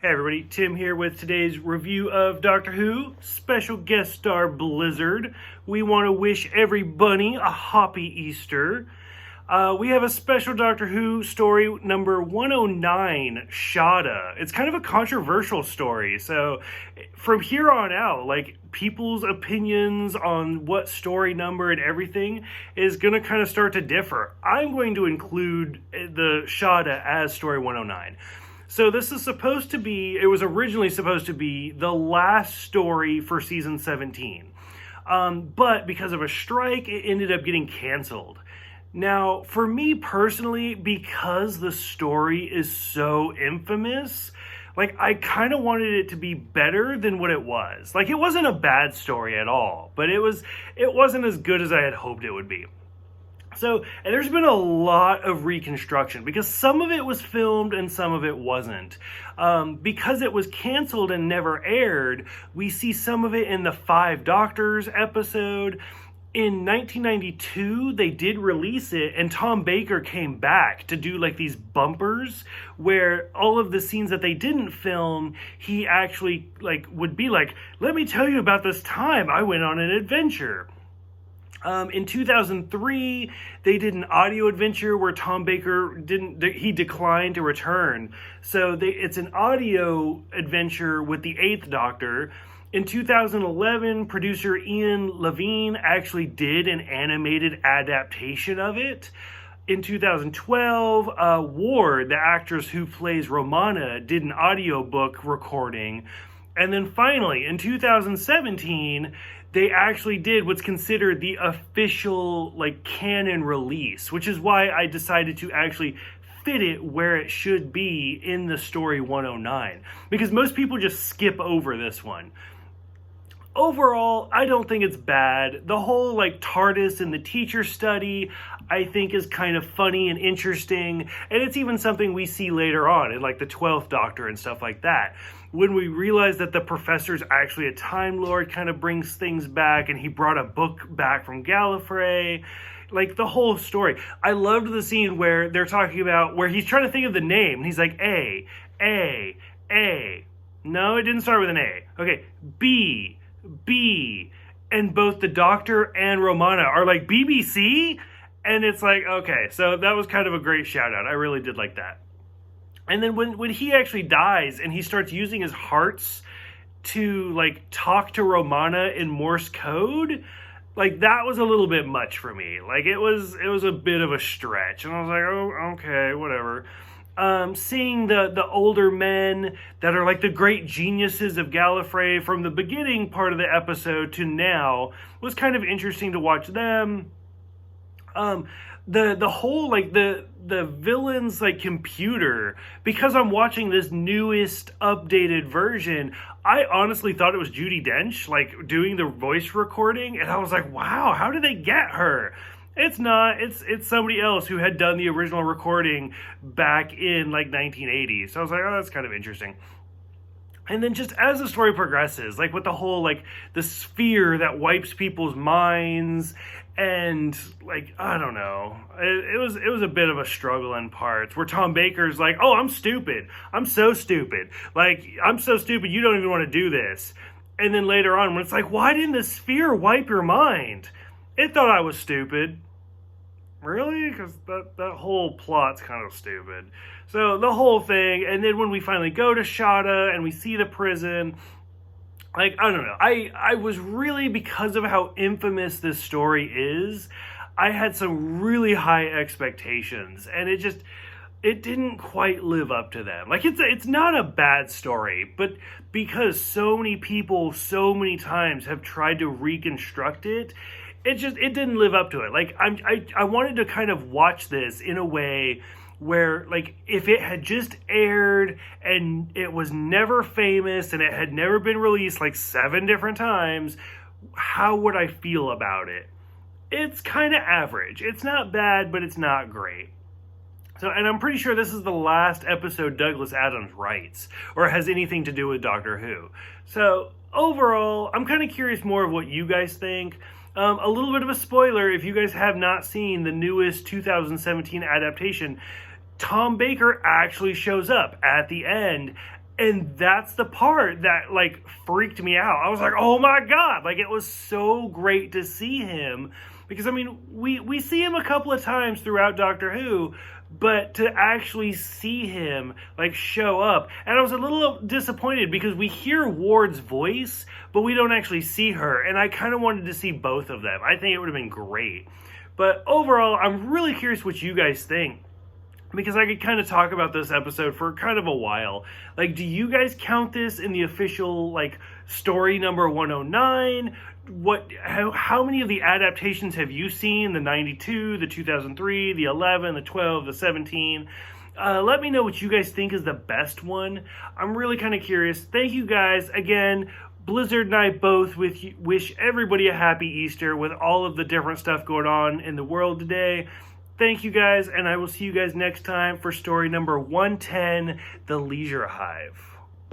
Hey everybody, Tim here with today's review of Doctor Who, special guest star Blizzard. We want to wish everybody a happy Easter. We have a special Doctor Who story number 109, Shada. It's kind of a controversial story, so from here on out, people's opinions on what story number and everything is going to kind of start to differ. I'm going to include the Shada as story 109. So this is it was originally supposed to be the last story for season 17. But because of a strike, it ended up getting canceled. Now, for me personally, because the story is so infamous, I kind of wanted it to be better than what it was. It wasn't a bad story at all, but it wasn't as good as I had hoped it would be. So, and there's been a lot of reconstruction because some of it was filmed and some of it wasn't. Because it was canceled and never aired, we see some of it in the Five Doctors episode. In 1992, they did release it, and Tom Baker came back to do these bumpers where all of the scenes that they didn't film, he actually would be like, "Let me tell you about this time I went on an adventure." In 2003, they did an audio adventure where Tom Baker declined to return. So it's an audio adventure with the Eighth Doctor. In 2011, producer Ian Levine actually did an animated adaptation of it. In 2012, Ward, the actress who plays Romana, did an audiobook recording. And then finally, in 2017, they actually did what's considered the official canon release, which is why I decided to actually fit it where it should be in the story 109, because most people just skip over this one. Overall, I don't think it's bad. The whole TARDIS and the teacher study, I think, is kind of funny and interesting, and it's even something we see later on in the 12th Doctor and stuff like that. When we realize that the professor's actually a Time Lord, kind of brings things back, and he brought a book back from Gallifrey. The whole story. I loved the scene where they're talking about, where he's trying to think of the name, and he's like, A. No, it didn't start with an A. Okay, B. And both the Doctor and Romana are like, BBC? And it's okay, so that was kind of a great shout out. I really did like that. And then when he actually dies and he starts using his hearts to talk to Romana in Morse code, that was a little bit much for me. It was a bit of a stretch, and I was like, oh, okay, whatever. Seeing the older men that are the great geniuses of Gallifrey from the beginning part of the episode to now was kind of interesting to watch them. The whole the villain's computer, because I'm watching this newest updated version, I honestly thought it was Judi Dench doing the voice recording, and I was like, wow, how did they get her? It's not. It's somebody else who had done the original recording back in 1980. So I was like, oh, that's kind of interesting. And then just as the story progresses, with the whole the sphere that wipes people's minds, and I don't know, it was a bit of a struggle in parts where Tom Baker's like, oh, I'm stupid. I'm so stupid. I'm so stupid. You don't even want to do this. And then later on, when it's why didn't the sphere wipe your mind? It thought I was stupid. Really? Because that whole plot's kind of stupid. So the whole thing, and then when we finally go to Shada and we see the prison, I don't know. I was really, because of how infamous this story is, I had some really high expectations, and it didn't quite live up to them. It's not a bad story, but because so many people so many times have tried to reconstruct it, it didn't live up to it. I wanted to kind of watch this in a way where if it had just aired and it was never famous and it had never been released 7 different times, how would I feel about it? It's kind of average. It's not bad, but it's not great. So, and I'm pretty sure this is the last episode Douglas Adams writes or has anything to do with Doctor Who. So overall, I'm kind of curious more of what you guys think. A little bit of a spoiler, if you guys have not seen the newest 2017 adaptation, Tom Baker actually shows up at the end And that's the part that like freaked me out. I was like, oh my God, like it was so great to see him, because I mean, we see him a couple of times throughout Doctor Who, but to actually see him like show up, and I was a little disappointed because we hear Ward's voice, but we don't actually see her, and I kind of wanted to see both of them. I think it would have been great. But overall, I'm really curious what you guys think, because I could kind of talk about this episode for kind of a while. Like, do you guys count this in the official, like, story number 109? How many of the adaptations have you seen? The 92, the 2003, the 11, the 12, the 17? Let me know what you guys think is the best one. I'm really kind of curious. Thank you guys. Again, Blizzard and I both wish everybody a happy Easter with all of the different stuff going on in the world today. Thank you guys, and I will see you guys next time for story number 110, The Leisure Hive.